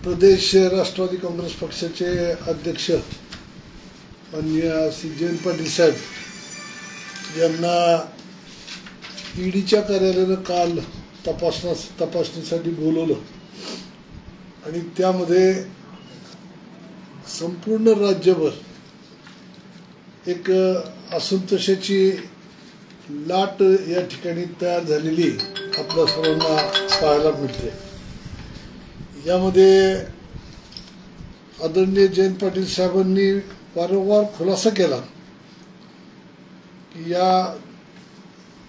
प्रदेश राष्ट्रवादी काँग्रेस पक्षाचे अध्यक्ष माननीय श्री जयंत पाटील साहेब यांना ईडीच्या कार्यालयाने काल तपासणीसाठी बोलवलं आणि त्यामध्ये संपूर्ण राज्यभर एक असंतोषाची लाट या ठिकाणी तयार झालेली आपल्या सर्वांना पाहायला मिळते। यामध्ये आदरणीय जयंत पाटील साहेबांनी वारंवार खुलासा केला की या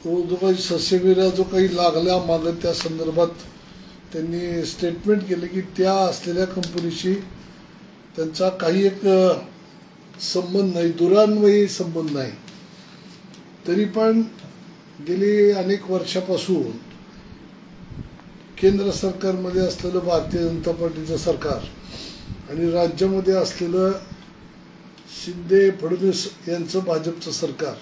जो काही सस्यविरा जो काही लागला मागे त्या संदर्भात त्यांनी स्टेटमेंट केले की त्या असलेल्या कंपनीशी त्यांचा काही एक संबंध नाही, दुरान्वयी संबंध नाही। तरी पण गेली अनेक वर्षापासून केंद्र सरकारमध्ये असलेलं भारतीय जनता पार्टीचं सरकार आणि राज्यामध्ये असलेलं शिंदे फडणवीस यांचं भाजपचं सरकार,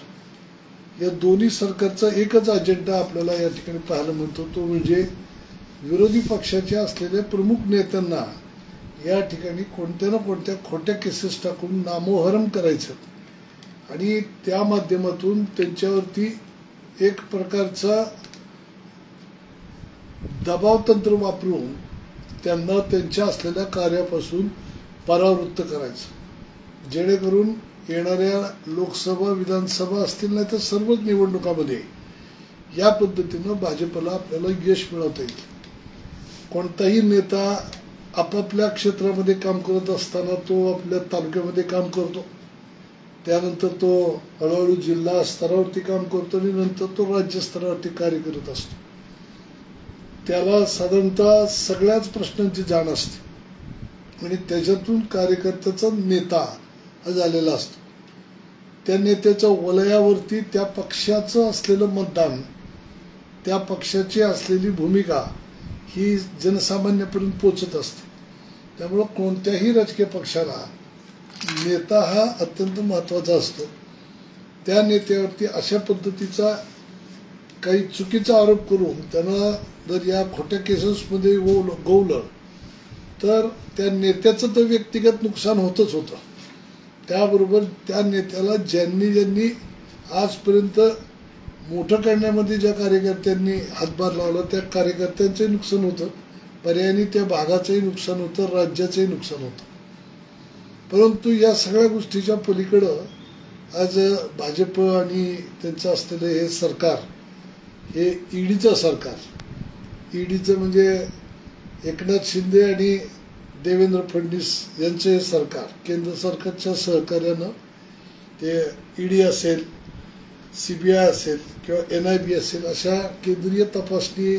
या दोन्ही सरकारचा एकच अजेंडा आपल्याला या ठिकाणी पाहायला मिळतो, तो म्हणजे विरोधी पक्षाचे असलेल्या प्रमुख नेत्यांना या ठिकाणी कोणत्या ना कोणत्या खोट्या केसेस टाकून नामोहरम करायचं आणि त्या माध्यमातून त्यांच्यावरती एक प्रकारचा दबाव तंत्र वापरून त्यांना त्यांच्या असलेल्या कार्यापासून परावृत्त करायचं, जेणेकरून येणाऱ्या लोकसभा विधानसभा असतील नाही तर सर्वच निवडणुकांमध्ये या पद्धतीनं भाजपला आपल्याला यश मिळवता येईल। कोणताही नेता आपापल्या क्षेत्रामध्ये काम करत असताना तो आपल्या तालुक्यामध्ये काम करतो, त्यानंतर तो हळूहळू जिल्हा स्तरावरती काम करतो आणि नंतर तो राज्य स्तरावरती कार्य करत असतो। त्याला साधारणतः सगळ्याच प्रश्नांची जाण असते आणि त्याच्यातून कार्यकर्त्याचा नेता हा झालेला असतो। त्या नेत्याच्या वलयावरती त्या पक्षाचं असलेलं मतदान, त्या पक्षाची असलेली भूमिका ही जनसामान्यापर्यंत पोचत असते। त्यामुळं कोणत्याही राजकीय पक्षाला नेता हा अत्यंत महत्त्वाचा असतो। त्या नेत्यावरती अशा पद्धतीचा काही चुकीचा आरोप करून त्यांना जर या खोट्या केसेसमध्ये गोवलं तर त्या नेत्याचं तर व्यक्तिगत नुकसान होतच होतं, त्याबरोबर त्या नेत्याला ज्यांनी आजपर्यंत मोठं करण्यामध्ये ज्या कार्यकर्त्यांनी हातभार लावला त्या कार्यकर्त्यांचंही नुकसान होतं, पर्यायाने त्या भागाचंही नुकसान होतं, राज्याचंही नुकसान होतं। परंतु या सगळ्या गोष्टीच्या पलीकडं आज भाजप आणि त्यांचं असलेलं हे सरकार, हे ईडीचं सरकार, ईडीचं म्हणजे एकनाथ शिंदे आणि देवेंद्र फडणवीस यांचे हे सरकार, केंद्र सरकारच्या सहकार्यानं ते ईडी असेल, सीबीआय असेल किंवा NIB असेल, अशा केंद्रीय तपासणी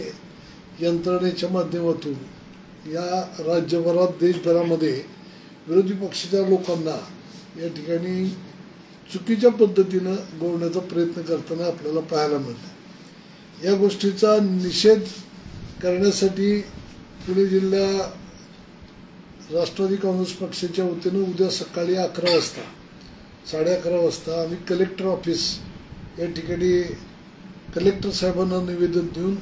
यंत्रणेच्या माध्यमातून या राज्यभरात देशभरामध्ये विरोधी पक्षाच्या लोकांना या ठिकाणी चुकीच्या पद्धतीनं गोवण्याचा प्रयत्न करताना आपल्याला पाहायला मिळतं। या गोष्टीचा निषेध करण्यासाठी पुणे जिल्हा राष्ट्रवादी काँग्रेस पक्षाच्या वतीनं उद्या सकाळी 11 वाजता 11:30 वाजता आम्ही कलेक्टर ऑफिस या ठिकाणी कलेक्टर साहेबांना निवेदन देऊन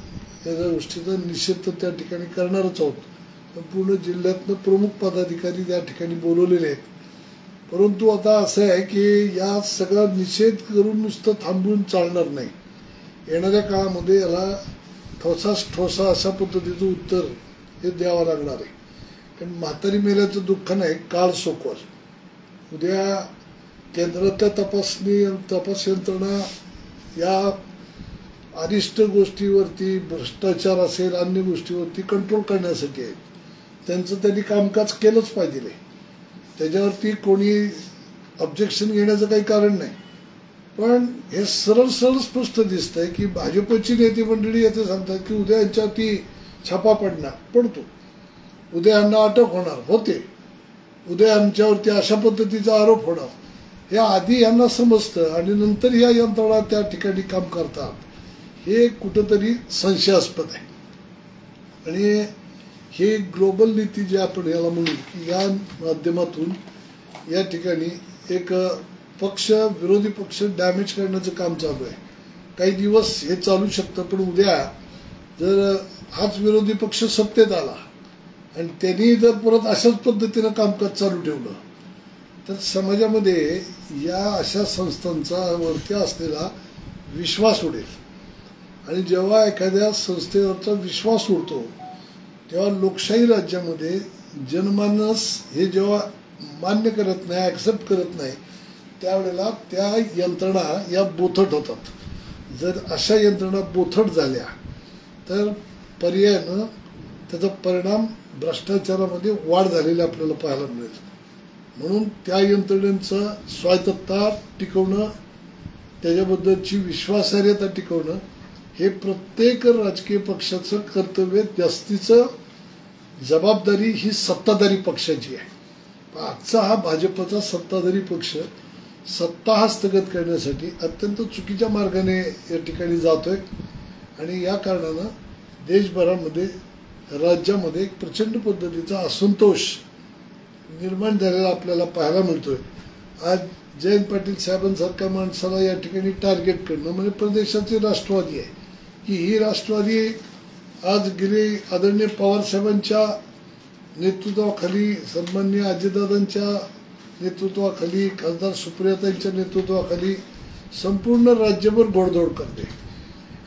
या गोष्टीचा निषेध त्या ठिकाणी करणारच आहोत। पूर्ण जिल्ह्यातनं प्रमुख पदाधिकारी त्या ठिकाणी बोलवलेले आहेत। परंतु आता असं आहे की या सगळा निषेध करून नुसतं थांबून चालणार नाही। येणाऱ्या काळामध्ये याला ठोसा अशा पद्धतीचं उत्तर हे द्यावं लागणार आहे, कारण म्हातारी मेल्याचं दुःख नाही, काळ सोकवल। उद्या केंद्रातल्या तपास यंत्रणा या अनिष्ट गोष्टीवरती, भ्रष्टाचार असेल, अन्य गोष्टीवरती कंट्रोल करण्यासाठी आहे। त्यांचं त्यांनी कामकाज केलंच पाहिजे, त्याच्यावरती कोणी ऑब्जेक्शन घेण्याचं काही कारण नाही। पण हे सरळ स्पष्ट दिसतंय की भाजपची नेते मंडळी येथे सांगतात की उद्या यांच्यावरती छापा पडतो, उद्या यांना अटक होणार होते, उद्या यांच्यावरती अशा पद्धतीचा आरोप होणार, हे आधी यांना समजतं आणि नंतर या यंत्रणा त्या ठिकाणी काम करतात, हे कुठंतरी संशयास्पद आहे। आणि हे ग्लोबल नीती जी आपण याला म्हणू की या माध्यमातून या ठिकाणी एक विरोधी पक्ष डॅमेज करण्याचं काम चालू आहे। काही दिवस हे चालू शकतं, पण उद्या जर हाच विरोधी पक्ष सत्तेत आला आणि त्यांनी जर परत अशाच पद्धतीनं कामकाज चालू ठेवलं तर समाजामध्ये या अशा संस्थांचा वरती असलेला विश्वास उडेल. आणि जेव्हा एखाद्या संस्थेवरचा विश्वास उडतो तेव्हा लोकशाही राज्यामध्ये जनमानस हे जेव्हा मान्य करत नाही, ॲक्सेप्ट करत नाही, त्यावेळेला त्या यंत्रणा या बोथट होतात. जर अशा यंत्रणा बोथट झाल्या तर पर्यायानं त्याचा परिणाम भ्रष्टाचारामध्ये वाढ झालेली आपल्याला पाहायला मिळेल. म्हणून त्या यंत्रणेचं स्वायत्तता टिकवणं, त्याच्याबद्दलची विश्वासार्हता टिकवणं हे प्रत्येक राजकीय पक्षाचं कर्तव्य, जास्तीचं जबाबदारी ही सत्ताधारी पक्षाची आहे. आजचा हा भाजपचा सत्ताधारी पक्ष सत्ता हस्तगत करण्यासाठी अत्यंत चुकीच्या मार्गाने या ठिकाणी जातोय. आणि या कारणानं देशभरामध्ये, राज्यामध्ये एक प्रचंड पद्धतीचा असंतोष निर्माण झालेला आपल्याला पाहायला मिळतोय. आज जयंत पाटील साहेबांसारख्या माणसाला या ठिकाणी टार्गेट करणं म्हणजे प्रदेशाची राष्ट्रवादी आहे की ही राष्ट्रवादी आज गेले आदरणीय पवार साहेबांच्या नेतृत्वाखाली, सन्माननीय अजितदादांच्या नेतृत्वाखाली, खासदार सुप्रियाताईंच्या नेतृत्वाखाली संपूर्ण राज्यभर घोडदौड करते.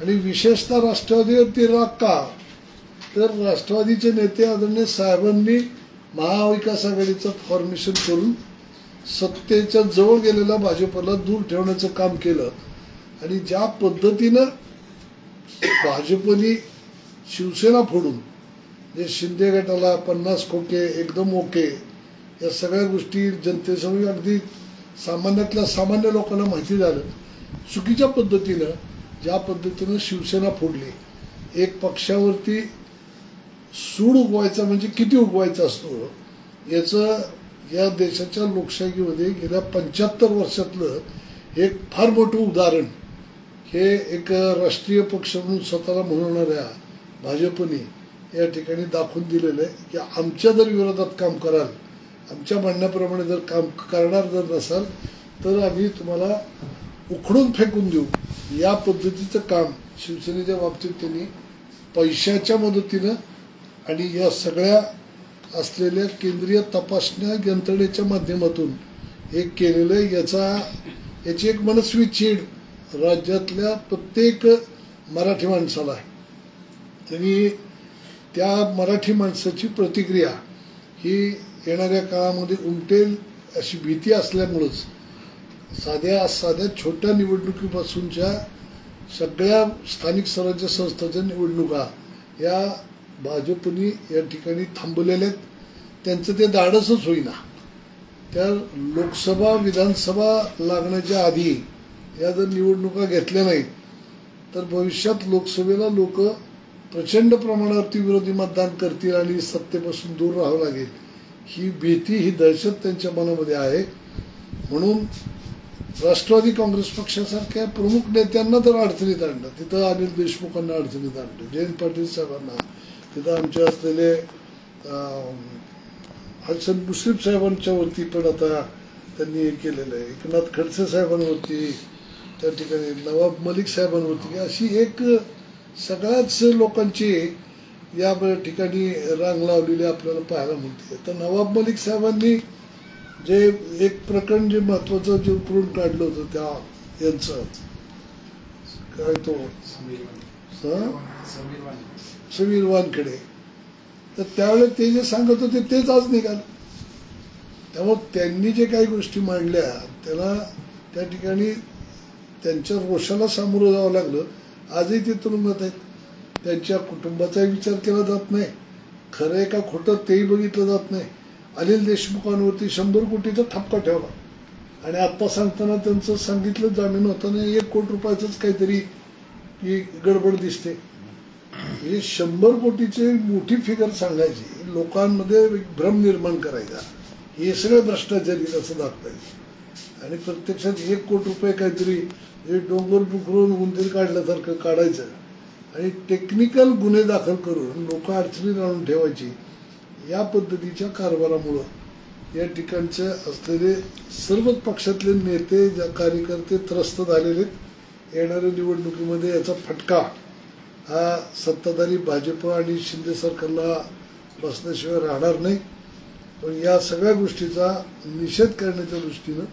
आणि विशेषतः राष्ट्रवादीवरती राग का, तर राष्ट्रवादीचे नेते आदरणीय साहेबांनी महाविकास आघाडीचं फॉर्मेशन करून सत्तेच्या जवळ गेलेल्या भाजपला दूर ठेवण्याचं काम केलं. आणि ज्या पद्धतीनं भाजपने शिवसेना फोडून जे शिंदे गटाला 50 खोके एकदम ओके या सगळ्या गोष्टी जनतेसमोर अगदी सामान्यातल्या सामान्य लोकांना माहिती झालं. चुकीच्या पद्धतीनं ज्या पद्धतीनं शिवसेना फोडली, एक पक्षावरती सूड उगवायचा म्हणजे किती उगवायचा असतो याचं या देशाच्या लोकशाहीमध्ये गेल्या 75 वर्षातलं एक फार मोठं उदाहरण हे एक राष्ट्रीय पक्ष म्हणून स्वतःला म्हणणाऱ्या भाजपने या ठिकाणी दाखवून दिलेलं आहे की आमच्या जर विरोधात काम कराल, आमच्या म्हणण्याप्रमाणे जर काम करणार जर नसाल तर आम्ही तुम्हाला उखडून फेकून देऊ. या पद्धतीचं काम शिवसेनेच्या बाबतीत त्यांनी पैशाच्या मदतीनं आणि या सगळ्या असलेल्या केंद्रीय तपासण्या यंत्रणेच्या माध्यमातून हे केलेलं आहे. याची एक मनस्वी चीड राज्यातल्या प्रत्येक मराठी माणसाला आहे. आणि त्या मराठी माणसाची प्रतिक्रिया ही येणाऱ्या काळामध्ये उमटेल अशी भीती असल्यामुळंच साध्या छोट्या निवडणुकीपासूनच्या सगळ्या स्थानिक स्वराज्य संस्थांच्या निवडणुका या भाजपने या ठिकाणी थांबवलेल्या आहेत. त्यांचं ते धाडसच होईना. त्या लोकसभा विधानसभा लागण्याच्या आधी या जर निवडणुका घेतल्या नाहीत तर भविष्यात लोकसभेला लोक प्रचंड प्रमाणावरती विरोधी मतदान करतील आणि सत्तेपासून दूर राहावं लागेल ही भीती, ही दहशत त्यांच्या मनामध्ये आहे. म्हणून राष्ट्रवादी काँग्रेस पक्षासारख्या प्रमुख नेत्यांना तर अडचणीत आणलं, तिथं अनिल देशमुखांना अडचणीत आणलं, जयंत पाटील साहेबांना, तिथं आमचे असलेले हसन मुश्रीफ साहेबांच्या वरती पण आता त्यांनी हे केलेलं आहे, एकनाथ खडसे साहेबांवरती, त्या ठिकाणी नवाब मलिक साहेबांवरती, अशी एक सगळ्याच लोकांची या ठिकाणी रांग लावलेली आपल्याला पाहायला मिळते. तर नवाब मलिक साहेबांनी जे एक प्रकरण जे महत्वाचं जे उकरून काढलं होतं त्या यांचं काय तो समीर वानखेडे, तर त्यावेळेस ते जे सांगत होते तेच आज निघालं. त्यामुळे त्यांनी जे काही गोष्टी मांडल्या त्याला त्या ठिकाणी त्यांच्या रोषाला सामोरं जावं लागलं. आजही ते तुरुंगात आहेत. त्यांच्या कुटुंबाचाही विचार केला जात नाही, खरं आहे का खोटं तेही बघितलं जात नाही. अनिल देशमुखांवरती 100 कोटीचा ठपका ठेवला आणि आत्ता सांगताना त्यांचं सांगितलं जामीन होताना 1 कोटी रुपयाचंच काहीतरी ही गडबड दिसते. हे 100 कोटीची मोठी फिगर सांगायची, लोकांमध्ये भ्रम निर्माण करायचा, हे सगळे भ्रष्टाचारी असं दाखवायचं आणि प्रत्यक्षात 1 कोटी रुपये काहीतरी हे डोंगर बुकरून उंदीर काढल्यासारखं काढायचं आणि टेक्निकल गुन्हे दाखल करून लोक अडचणीत आणून ठेवायची. या पद्धतीच्या कारभारामुळं या ठिकाणचे असलेले सर्वच पक्षातले नेते कार्यकर्ते त्रस्त झालेले. येणाऱ्या निवडणुकीमध्ये याचा फटका हा सत्ताधारी भाजप आणि शिंदे सरकारला बसल्याशिवाय राहणार नाही. पण या सगळ्या गोष्टीचा निषेध करण्याच्या दृष्टीनं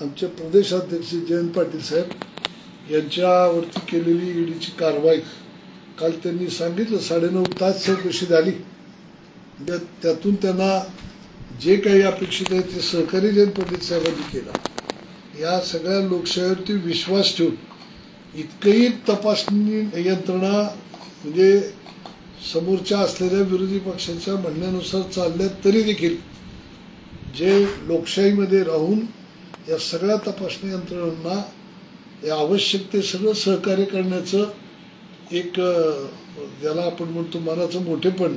आमचे प्रदेशाध्यक्ष जयंत पाटील साहेब यांच्यावरती केलेली ईडीची कारवाई काल त्यांनी सांगितलं 9.5 तास चौकशी झाली. त्यातून त्यांना जे काही अपेक्षित आहे ते सहकारी जयंत पाटील साहेबांनी केला. या सगळ्या लोकशाहीवरती विश्वास ठेवून इतकंही तपासणी यंत्रणा म्हणजे समोरच्या असलेल्या विरोधी पक्षाच्या म्हणण्यानुसार चालल्या तरी देखील जे लोकशाहीमध्ये राहून या सगळ्या तपासणी यंत्रणांना या आवश्यक ते सगळं सहकार्य करण्याचं एक ज्याला आपण म्हणतो मनाचं मोठेपण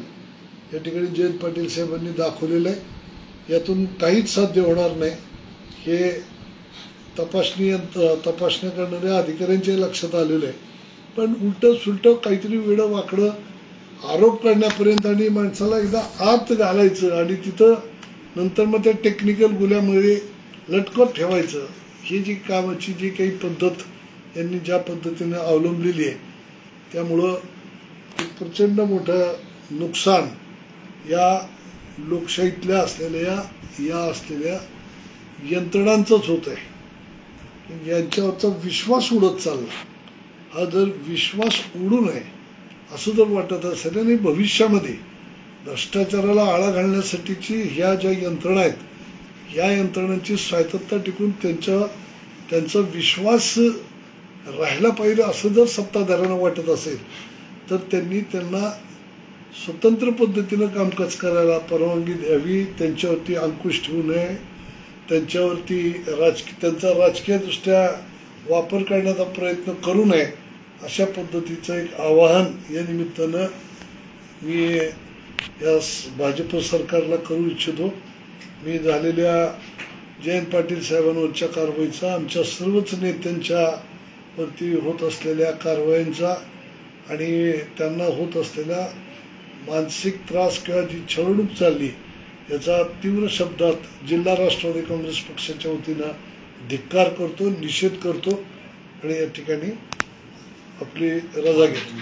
या ठिकाणी जयंत पाटील साहेबांनी दाखवलेलं आहे. यातून काहीच साध्य होणार नाही हे तपासण्या करणाऱ्या अधिकाऱ्यांच्या लक्षात आलेलं आहे. पण उलटं सुलटं काहीतरी वेडं वाकडं आरोप करण्यापर्यंत आणि माणसाला एकदा आत घालायचं आणि तिथं नंतर मग त्या टेक्निकल गुन्ह्यामध्ये लटकत ठेवायचं, ही जी कामाची जी काही पद्धत यांनी ज्या पद्धतीने अवलंबलेली आहे त्यामुळं एक प्रचंड मोठं नुकसान या लोकशाहीतल्या असलेल्या यंत्रणांचंच होत आहे. यांच्यावरचा विश्वास उडत चालला. हा जर विश्वास उडू नये असं जर वाटत असेल आणि भविष्यामध्ये भ्रष्टाचाराला आळा घालण्यासाठीची ह्या ज्या यंत्रणा आहेत या यंत्रणांची स्वायत्तता टिकून त्यांचा विश्वास राहायला पाहिजे असं जर सत्ताधाऱ्यांना वाटत असेल तर त्यांना स्वतंत्र पद्धतीनं कामकाज करायला परवानगी द्यावी. त्यांच्यावरती अंकुश ठेवू नये. त्यांच्यावरती त्यांचा राजकीयदृष्ट्या वापर करण्याचा प्रयत्न करू नये अशा पद्धतीचं एक आवाहन या निमित्तानं मी या भाजप सरकारला करू इच्छितो. मी झालेल्या जयंत पाटील साहेबांवरच्या कारवाईचा, आमच्या सर्वच नेत्यांच्या वरती होत असलेल्या कारवायांचा आणि त्यांना होत असलेल्या मानसिक त्रास किंवा जी छळवणूक चालली याचा तीव्र शब्दात जिल्हा राष्ट्रवादी काँग्रेस पक्षाच्या वतीनं धिक्कार करतो, निषेध करतो आणि या ठिकाणी आपली रजा घेतो.